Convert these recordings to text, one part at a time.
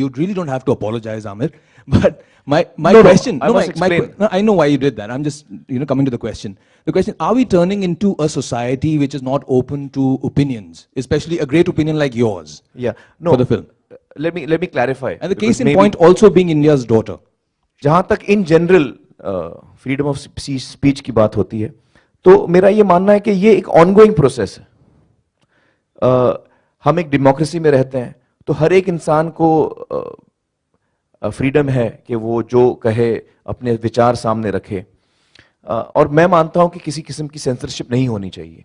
You really don't have to apologize, Amir. But my No, question, I must explain. no, I know why you did that. I'm just coming to the question. The question: are we turning into a society which is not open to opinions, especially a great opinion like yours? Yeah, no. For the film. Let me clarify. And the case in point also being India's daughter. जहां तक in general freedom of speech की बात होती है, तो मेरा ये मानना है कि ये एक ऑनगोइंग प्रोसेस है. हम एक डेमोक्रेसी में रहते हैं, तो हर एक इंसान को फ्रीडम है कि वो जो कहे अपने विचार सामने रखे, और मैं मानता हूं कि किसी किस्म की सेंसरशिप नहीं होनी चाहिए.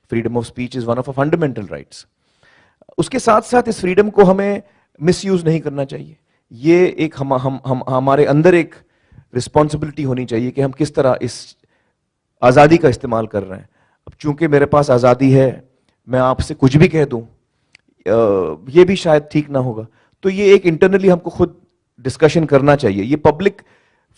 Freedom of speech is one of a fundamental rights. उसके साथ साथ इस फ्रीडम को हमें मिसयूज नहीं करना चाहिए. ये एक हमारे अंदर एक रिस्पॉन्सिबिलिटी होनी चाहिए कि हम किस तरह इस आज़ादी का इस्तेमाल कर रहे हैं. अब चूंकि मेरे पास आज़ादी है, मैं आपसे कुछ भी कह दूं, ये भी शायद ठीक ना होगा. तो ये एक इंटरनली हमको खुद डिस्कशन करना चाहिए. ये पब्लिक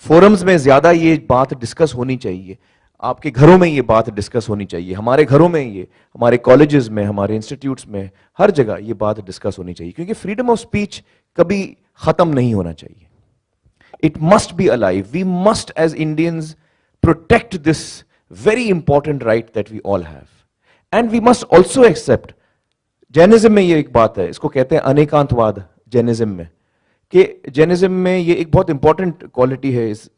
फोरम्स में ज्यादा ये बात डिस्कस होनी चाहिए. आपके घरों में ये बात डिस्कस होनी चाहिए, हमारे घरों में, ये हमारे कॉलेजेस में, हमारे इंस्टीट्यूट्स में, हर जगह ये बात डिस्कस होनी चाहिए. क्योंकि फ्रीडम ऑफ स्पीच कभी खत्म नहीं होना चाहिए. It must be alive. We must as Indians protect this very important right that we all have. And we must also accept, Jainism में ये एक बात है, इसको कहते हैं अनेकांतवाद जैनिज्म में, कि जैनिज्म में ये एक बहुत इंपॉर्टेंट क्वालिटी है इस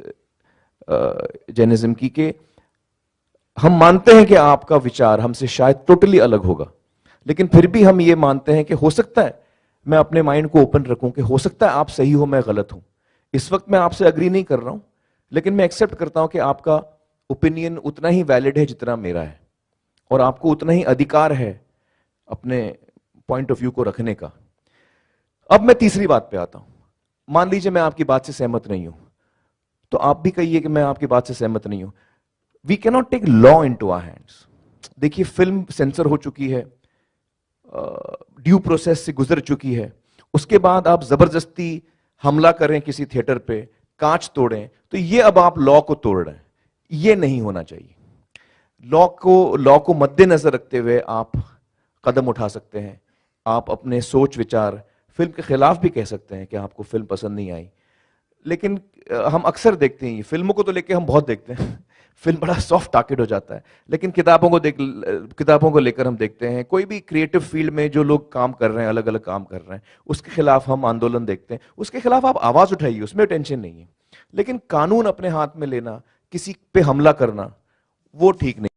जैनिज्म की, कि हम मानते हैं कि आपका विचार हमसे शायद टोटली अलग होगा, लेकिन फिर भी हम ये मानते हैं कि हो सकता है मैं अपने माइंड को ओपन रखूं, कि हो सकता है आप सही हो, मैं गलत हूं. इस वक्त मैं आपसे अग्री नहीं कर रहा हूं, लेकिन मैं एक्सेप्ट करता हूं कि आपका ओपिनियन उतना ही वैलिड है जितना मेरा है, और आपको उतना ही अधिकार है अपने पॉइंट ऑफ व्यू को रखने का. अब मैं तीसरी बात पे आता हूं. मान लीजिए मैं आपकी बात से सहमत नहीं हूं, तो आप भी कहिए कि मैं आपकी बात से सहमत नहीं हूं. We can not take law into our hands. देखिए, फिल्म सेंसर हो चुकी है, ड्यू प्रोसेस से गुजर चुकी है, उसके बाद आप जबरदस्ती हमला करें किसी थिएटर पे, कांच तोड़ें, तो ये अब आप लॉ को तोड़ रहे हैं. ये नहीं होना चाहिए. लॉ को मद्देनजर रखते हुए आप कदम उठा सकते हैं. आप अपने सोच विचार फिल्म के खिलाफ भी कह सकते हैं कि आपको फिल्म पसंद नहीं आई. लेकिन हम अक्सर देखते हैं, फिल्मों को तो लेके हम बहुत देखते हैं, फिल्म बड़ा सॉफ्ट टारगेट हो जाता है, लेकिन किताबों को लेकर हम देखते हैं, कोई भी क्रिएटिव फील्ड में जो लोग काम कर रहे हैं, अलग अलग काम कर रहे हैं, उसके खिलाफ हम आंदोलन देखते हैं. उसके खिलाफ आप आवाज उठाइए, उसमें टेंशन नहीं है. लेकिन कानून अपने हाथ में लेना, किसी पे हमला करना, वो ठीक नहीं.